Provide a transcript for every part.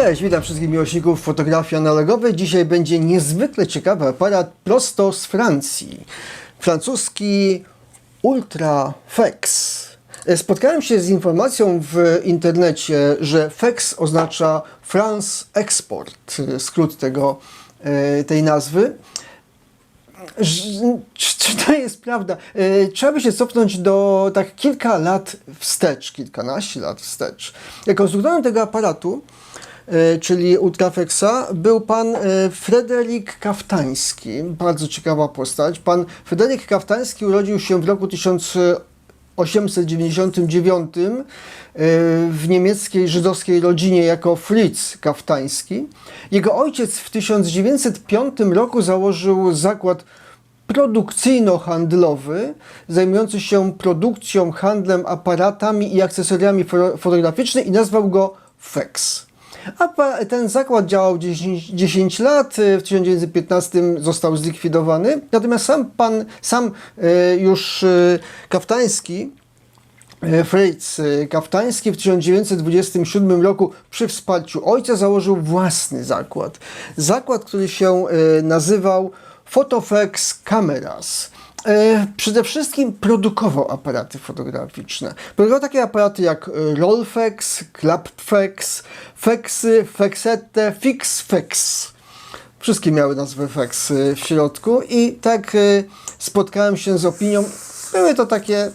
Cześć, witam wszystkich miłośników fotografii analogowej. Dzisiaj będzie niezwykle ciekawy aparat prosto z Francji. Francuski Ultraflex. Spotkałem się z informacją w internecie, że FLEX oznacza France Export, skrót tej nazwy. Czy to jest prawda? Trzeba by się cofnąć do tak kilka lat wstecz, kilkanaście lat wstecz. Konstruktorem tego aparatu, czyli Ultraflexa, był pan Fryderyk Kaftański. Bardzo ciekawa postać. Pan Fryderyk Kaftański urodził się w roku 1899 w niemieckiej żydowskiej rodzinie jako Fritz Kaftański. Jego ojciec w 1905 roku założył zakład produkcyjno-handlowy zajmujący się produkcją, handlem aparatami i akcesoriami fotograficznymi i nazwał go FLEX. A ten zakład działał 10 lat, w 1915 został zlikwidowany, natomiast sam Kaftański, Fritz Kaftański w 1927 roku przy wsparciu ojca założył własny zakład. Zakład, który się nazywał Photoflex Cameras. Przede wszystkim produkował aparaty fotograficzne. Produkował takie aparaty jak Rolleiflex, Klappflex, Flexy, Flexette, Fixflex. Wszystkie miały nazwę Flex w środku i tak spotkałem się z opinią. Były to takie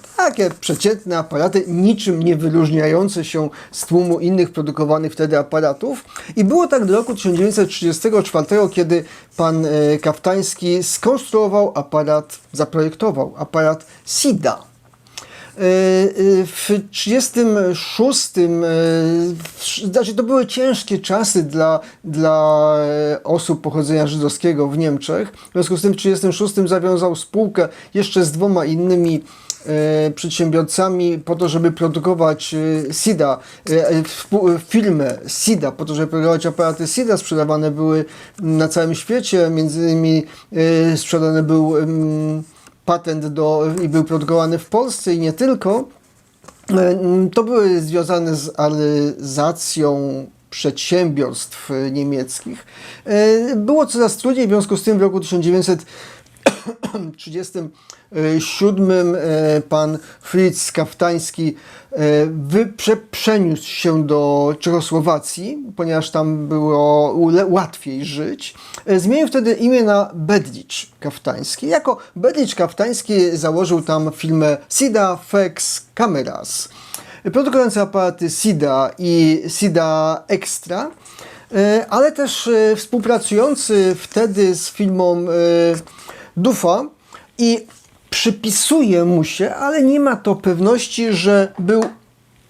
przeciętne aparaty, niczym nie wyróżniające się z tłumu innych produkowanych wtedy aparatów. I było tak do roku 1934, kiedy pan Kaftański zaprojektował aparat SIDA. W 1936, to były ciężkie czasy dla osób pochodzenia żydowskiego w Niemczech. W związku z tym w 1936 zawiązał spółkę jeszcze z dwoma innymi przedsiębiorcami po to, żeby produkować SIDA, firmę SIDA, po to, żeby produkować aparaty SIDA. Sprzedawane były na całym świecie, między innymi sprzedany był patent i był produkowany w Polsce i nie tylko. To były związane z aryzacją przedsiębiorstw niemieckich. Było coraz trudniej, w związku z tym w roku 1937 pan Fritz Kaftański przeniósł się do Czechosłowacji, ponieważ tam było łatwiej żyć. Zmienił wtedy imię na Bedřich Kaftański. Jako Bedřich Kaftański założył tam firmę SIDA Flex Cameras, produkujące aparaty SIDA i SIDA Extra, ale też współpracujący wtedy z firmą Dufa i przypisuje mu się, ale nie ma to pewności, że był,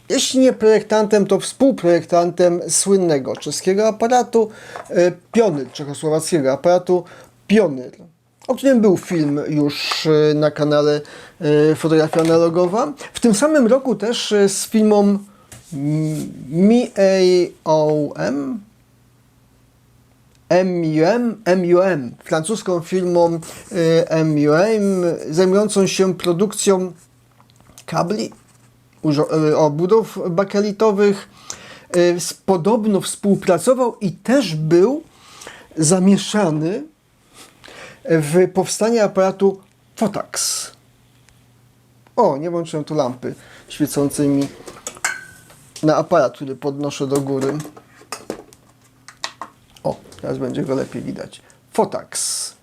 jeśli nie projektantem, to współprojektantem słynnego czeskiego aparatu Pioneer, czechosłowackiego aparatu Pioneer, o którym był film już na kanale Fotografia Analogowa. W tym samym roku też z filmą MUM, francuską firmą MUM, zajmującą się produkcją kabli, obudów bakelitowych. Podobno współpracował i też był zamieszany w powstanie aparatu Photax. Nie włączyłem tu lampy świecącej mi na aparat, który podnoszę do góry. Teraz będzie go lepiej widać. Photax.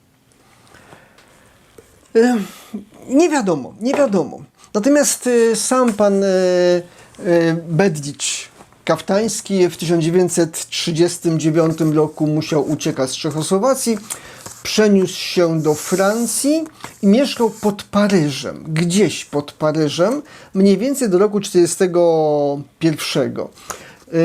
Nie wiadomo. Natomiast sam pan Bedřich Kaftański w 1939 roku musiał uciekać z Czechosłowacji, przeniósł się do Francji i mieszkał pod Paryżem, gdzieś pod Paryżem, mniej więcej do roku 1941.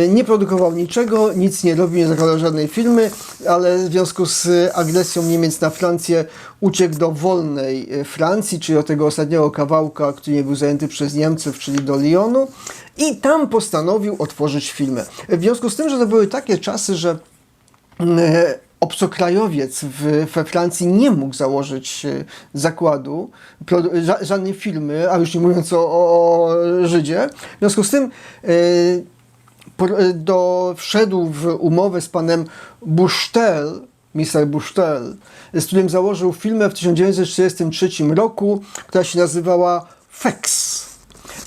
Nie produkował niczego, nic nie robił, nie zakładał żadnej firmy, ale w związku z agresją Niemiec na Francję uciekł do wolnej Francji, czyli do tego ostatniego kawałka, który nie był zajęty przez Niemców, czyli do Lyonu, i tam postanowił otworzyć firmę. W związku z tym, że to były takie czasy, że obcokrajowiec we Francji nie mógł założyć zakładu, żadnej firmy, a już nie mówiąc o Żydzie. W związku z tym wszedł w umowę z panem Buchtel, Mr. Buchtel, z którym założył firmę w 1943 roku, która się nazywała FEX.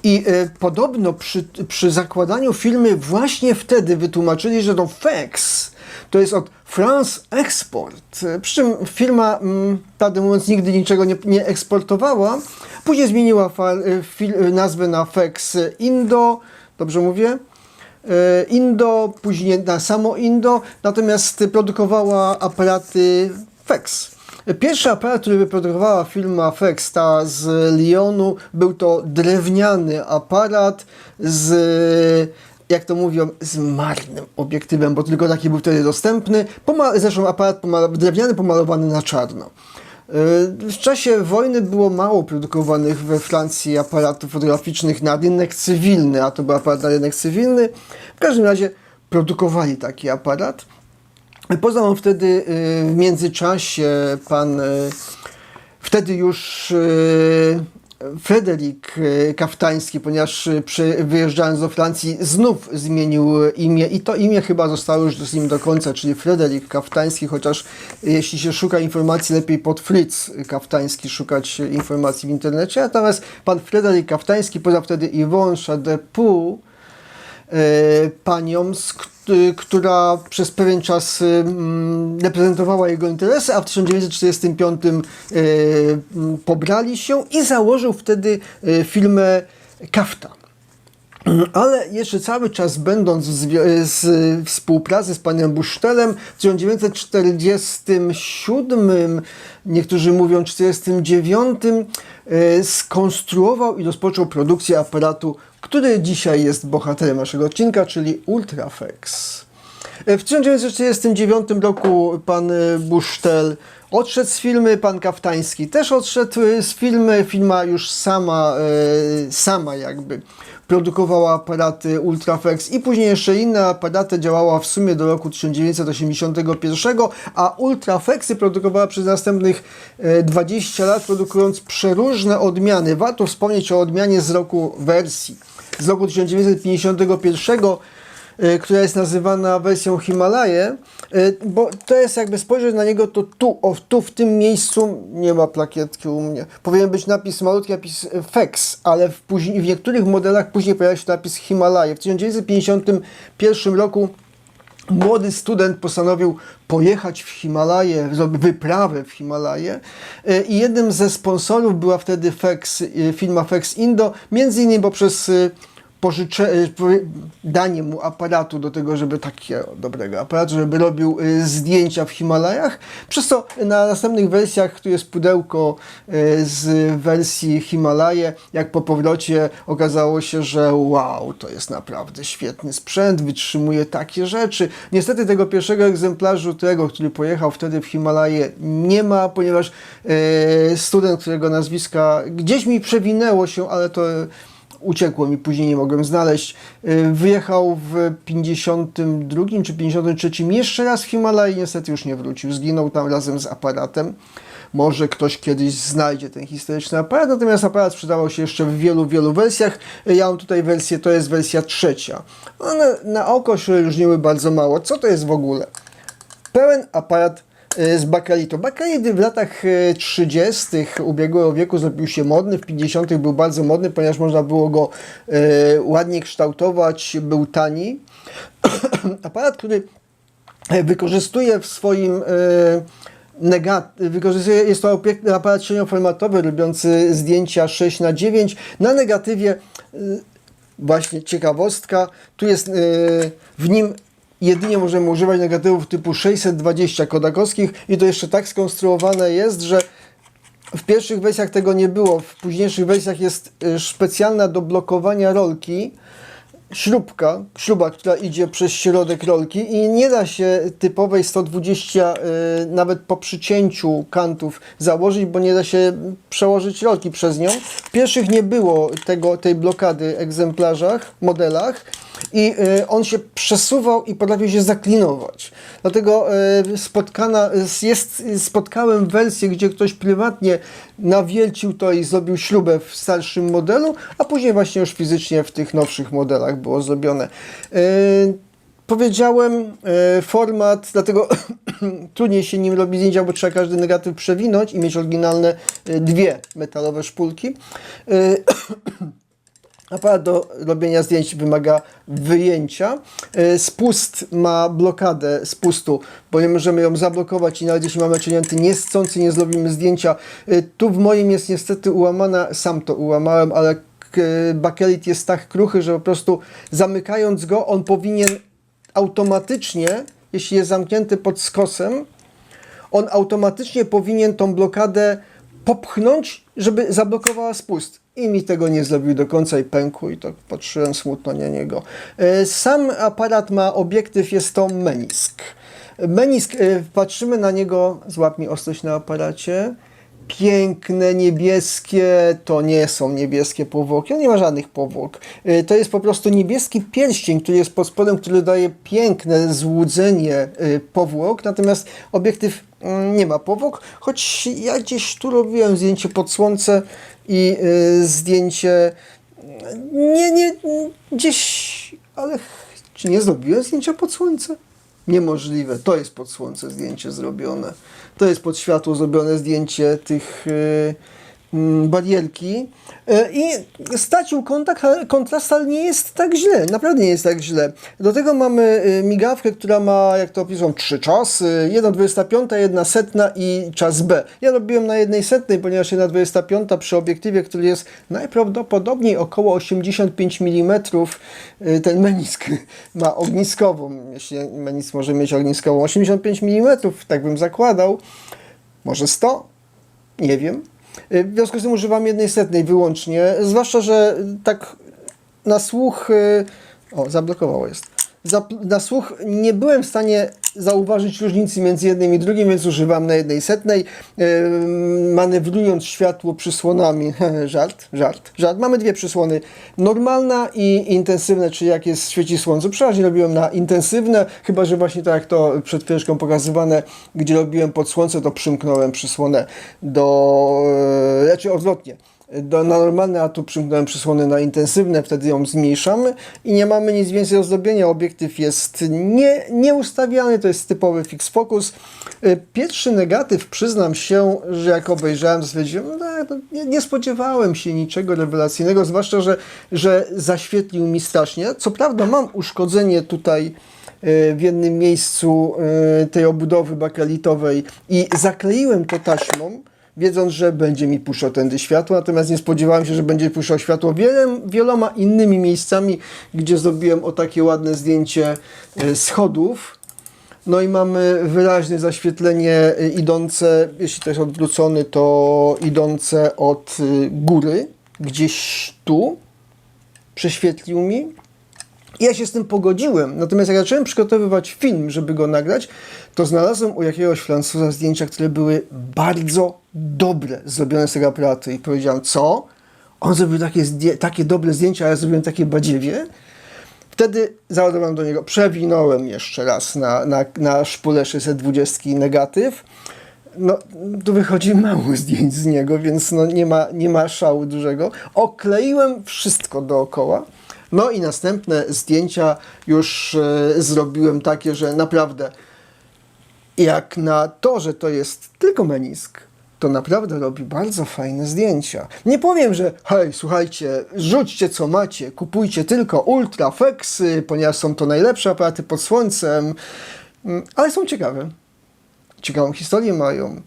I podobno przy zakładaniu firmy właśnie wtedy wytłumaczyli, że to FEX to jest od France Export. Przy czym firma, prawdę mówiąc, nigdy niczego nie eksportowała. Później zmieniła nazwę na FEX Indo, dobrze mówię? Indo, później na samo Indo, natomiast produkowała aparaty FEX. Pierwszy aparat, który wyprodukowała firma FEX, ta z Lyonu, był to drewniany aparat z, jak to mówią, z marnym obiektywem, bo tylko taki był wtedy dostępny. Zresztą aparat drewniany pomalowany na czarno. W czasie wojny było mało produkowanych we Francji aparatów fotograficznych na rynek cywilny, a to był aparat na rynek cywilny. W każdym razie produkowali taki aparat. Poznał on wtedy w międzyczasie wtedy już Fryderyk Kaftański, ponieważ wyjeżdżając do Francji znów zmienił imię i to imię chyba zostało już z nim do końca, czyli Fryderyk Kaftański, chociaż jeśli się szuka informacji, lepiej pod Fritz Kaftański szukać informacji w internecie. Natomiast pan Fryderyk Kaftański poznał wtedy Yvonne Chadepoux, panią, która przez pewien czas reprezentowała jego interesy, a w 1945 pobrali się i założył wtedy firmę Kafta. Ale jeszcze cały czas będąc w współpracy z panem Buchtelem w 1947, niektórzy mówią 1949, skonstruował i rozpoczął produkcję aparatu, który dzisiaj jest bohaterem naszego odcinka, czyli Ultrafex. W 1949 roku pan Buchtel odszedł z firmy, pan Kaftański też odszedł z firmy. Firma już sama jakby produkowała aparaty Ultrafex i później jeszcze inne aparaty, działała w sumie do roku 1981, a Ultrafexy produkowała przez następnych 20 lat, produkując przeróżne odmiany. Warto wspomnieć o odmianie z roku wersji. Z roku 1951, która jest nazywana wersją Himalaje, bo to jest jakby spojrzeć na niego, to tu w tym miejscu nie ma plakietki u mnie. Powinien być malutki napis FEX, ale w niektórych modelach później pojawia się napis Himalaje. W 1951 roku młody student postanowił pojechać w Himalaje, zrobić wyprawę w Himalaje i jednym ze sponsorów była wtedy firma FEX Indo, między innymi poprzez danie mu aparatu do tego, żeby takiego dobrego aparatu, żeby robił zdjęcia w Himalajach. Przez to na następnych wersjach, tu jest pudełko z wersji Himalaje, jak po powrocie okazało się, że wow, to jest naprawdę świetny sprzęt, wytrzymuje takie rzeczy. Niestety tego pierwszego egzemplarzu, który pojechał wtedy w Himalaje, nie ma, ponieważ student, którego nazwiska gdzieś mi przewinęło się, ale to uciekło mi, później nie mogłem znaleźć. Wyjechał w 52 czy 53 jeszcze raz w Himalaje i niestety już nie wrócił. Zginął tam razem z aparatem. Może ktoś kiedyś znajdzie ten historyczny aparat, natomiast aparat sprzedawał się jeszcze w wielu wersjach. Ja mam tutaj wersję, to jest wersja trzecia. One na oko się różniły bardzo mało. Co to jest w ogóle? Pełen aparat z bakelitu. Bakelit w latach 30. ubiegłego wieku zrobił się modny, w 50. był bardzo modny, ponieważ można było go ładnie kształtować, był tani. Aparat, który wykorzystuje w swoim jest to aparat średnioformatowy, robiący zdjęcia 6:9. Na negatywie, właśnie ciekawostka, tu jest w nim jedynie możemy używać negatywów typu 620 kodakowskich i to jeszcze tak skonstruowane jest, że w pierwszych wersjach tego nie było. W późniejszych wersjach jest specjalna do blokowania rolki śruba, która idzie przez środek rolki i nie da się typowej 120 nawet po przycięciu kantów założyć, bo nie da się przełożyć rolki przez nią. W pierwszych nie było tej blokady egzemplarzach, modelach. i on się przesuwał i potrafił się zaklinować. Dlatego spotkałem wersję, gdzie ktoś prywatnie nawiercił to i zrobił śrubę w starszym modelu, a później właśnie już fizycznie w tych nowszych modelach było zrobione. Powiedziałem format, dlatego trudniej się nim robi zdjęcia, bo trzeba każdy negatyw przewinąć i mieć oryginalne dwie metalowe szpulki. Aparat do robienia zdjęć wymaga wyjęcia. Spust ma blokadę spustu, bo nie możemy ją zablokować i nawet jeśli mamy cienięty niechcący, nie zrobimy zdjęcia. Tu w moim jest niestety ułamana, sam to ułamałem, ale bakelit jest tak kruchy, że po prostu zamykając go, on powinien automatycznie, jeśli jest zamknięty pod skosem, on automatycznie powinien tą blokadę popchnąć, żeby zablokowała spust. I mi tego nie zrobił do końca i pękł i to patrzyłem smutno na niego. Sam aparat ma obiektyw, jest to menisk. Menisk, patrzymy na niego, złap mi ostrość na aparacie. Piękne, niebieskie, to nie są niebieskie powłoki, on nie ma żadnych powłok. To jest po prostu niebieski pierścień, który jest pod spodem, który daje piękne złudzenie powłok, natomiast obiektyw nie ma powłok, choć ja gdzieś tu robiłem zdjęcie pod słońce i zdjęcie gdzieś, ale czy nie zrobiłem zdjęcia pod słońce? Niemożliwe. To jest pod słońce zdjęcie zrobione. To jest pod światło zrobione zdjęcie tych barierki. I stracił kontrast, ale nie jest tak źle. Naprawdę nie jest tak źle. Do tego mamy migawkę, która ma, jak to opisują, 3 czasy. 1/25, 1/100 i czas B. Ja robiłem na 1/100, ponieważ 1/25 przy obiektywie, który jest najprawdopodobniej około 85 mm, ten menisk ma ogniskową. Jeśli menisk może mieć ogniskową 85 mm, tak bym zakładał. Może 100? Nie wiem. W związku z tym używam 1/100 wyłącznie, zwłaszcza, że tak na słuch, zablokowało jest, na słuch nie byłem w stanie zauważyć różnicy między jednym i drugim, więc używam na 1/100, manewrując światło przysłonami. Żart. Mamy dwie przysłony, normalna i intensywne, czyli jak świeci słońce. Przeważnie robiłem na intensywne, chyba że właśnie tak jak to przed chwileczką pokazywane, gdzie robiłem pod słońce, to przymknąłem przysłonę raczej odwrotnie. Na normalne, a tu przymknąłem przysłony na intensywne, wtedy ją zmniejszamy i nie mamy nic więcej do zrobienia. Obiektyw jest nieustawiany, to jest typowy fix focus. Pierwszy negatyw, przyznam się, że jak obejrzałem, stwierdziłem, nie spodziewałem się niczego rewelacyjnego, zwłaszcza, że zaświetlił mi strasznie. Co prawda mam uszkodzenie tutaj w jednym miejscu tej obudowy bakelitowej i zakleiłem to taśmą, wiedząc, że będzie mi puszczał tędy światło, natomiast nie spodziewałem się, że będzie puszczał światło wieloma innymi miejscami, gdzie zrobiłem takie ładne zdjęcie schodów. No i mamy wyraźne zaświetlenie idące, jeśli to jest odwrócony, to idące od góry, gdzieś tu, prześwietlił mi. Ja się z tym pogodziłem, natomiast jak zacząłem przygotowywać film, żeby go nagrać, to znalazłem u jakiegoś Francuza zdjęcia, które były bardzo dobre, zrobione z tego aparatu i powiedziałem, co? On zrobił takie dobre zdjęcia, a ja zrobiłem takie badziewie? Wtedy załadowałem do niego, przewinąłem jeszcze raz na szpulę 620 negatyw. No, tu wychodzi mało zdjęć z niego, więc no, nie ma szału dużego. Okleiłem wszystko dookoła. No i następne zdjęcia już zrobiłem takie, że naprawdę jak na to, że to jest tylko menisk, to naprawdę robi bardzo fajne zdjęcia. Nie powiem, że hej, słuchajcie, rzućcie co macie, kupujcie tylko Ultra Fexy, ponieważ są to najlepsze aparaty pod słońcem, ale są ciekawe. Ciekawą historię mają.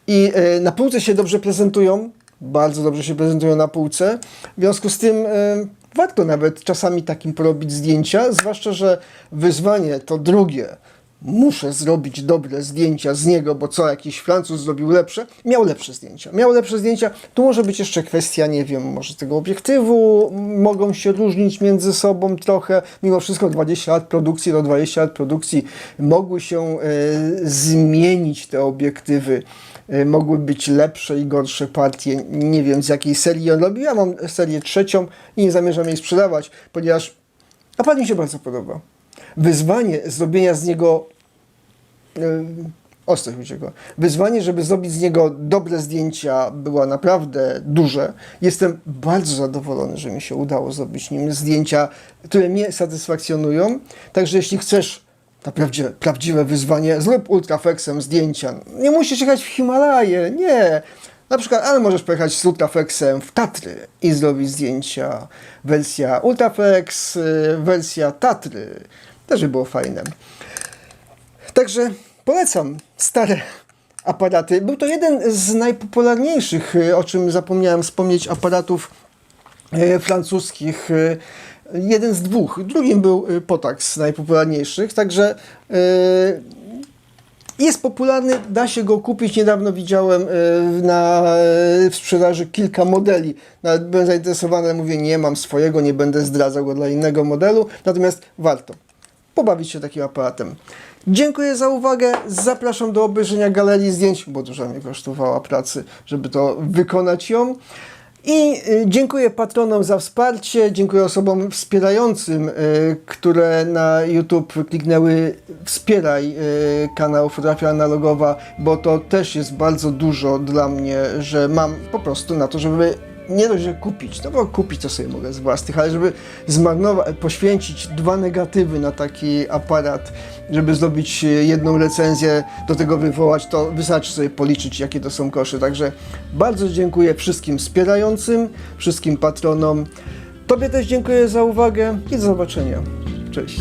I na półce się dobrze prezentują, bardzo dobrze się prezentują na półce. W związku z tym warto nawet czasami takim porobić zdjęcia, zwłaszcza, że wyzwanie to drugie. Muszę zrobić dobre zdjęcia z niego, bo co, jakiś Francuz zrobił lepsze? Miał lepsze zdjęcia. Tu może być jeszcze kwestia, nie wiem, może tego obiektywu mogą się różnić między sobą trochę. Mimo wszystko 20 lat produkcji do 20 lat produkcji mogły się zmienić te obiektywy. Mogły być lepsze i gorsze partie. Nie wiem, z jakiej serii on robił. Ja mam serię 3 i nie zamierzam jej sprzedawać, ponieważ Aparat mi się bardzo podoba. Wyzwanie zrobienia z niego ostrość uciekła. Wyzwanie, żeby zrobić z niego dobre zdjęcia, było naprawdę duże. Jestem bardzo zadowolony, że mi się udało zrobić nim zdjęcia, które mnie satysfakcjonują. Także jeśli chcesz naprawdę prawdziwe wyzwanie, zrób Ultraflexem zdjęcia. Nie musisz jechać w Himalaje, nie. Na przykład, ale możesz pojechać z Ultraflexem w Tatry i zrobić zdjęcia. Wersja Ultraflex, wersja Tatry. Też by było fajne. Także polecam stare aparaty. Był to jeden z najpopularniejszych, o czym zapomniałem wspomnieć, aparatów francuskich. Jeden z dwóch. Drugim był Potax z najpopularniejszych. Także jest popularny, da się go kupić. Niedawno widziałem w sprzedaży kilka modeli. Nawet byłem zainteresowany, ale mówię, nie mam swojego, nie będę zdradzał go dla innego modelu. Natomiast warto pobawić się takim aparatem. Dziękuję za uwagę. Zapraszam do obejrzenia galerii zdjęć, bo dużo mnie kosztowała pracy, żeby to wykonać ją. I dziękuję patronom za wsparcie, dziękuję osobom wspierającym, które na YouTube kliknęły wspieraj kanał Fotografia Analogowa, bo to też jest bardzo dużo dla mnie, że mam po prostu na to, żeby nie dość, że kupić, no bo kupić to sobie mogę z własnych, ale żeby poświęcić 2 negatywy na taki aparat, żeby zrobić jedną recenzję, do tego wywołać, to wystarczy sobie policzyć, jakie to są koszty. Także bardzo dziękuję wszystkim wspierającym, wszystkim patronom. Tobie też dziękuję za uwagę i do zobaczenia. Cześć.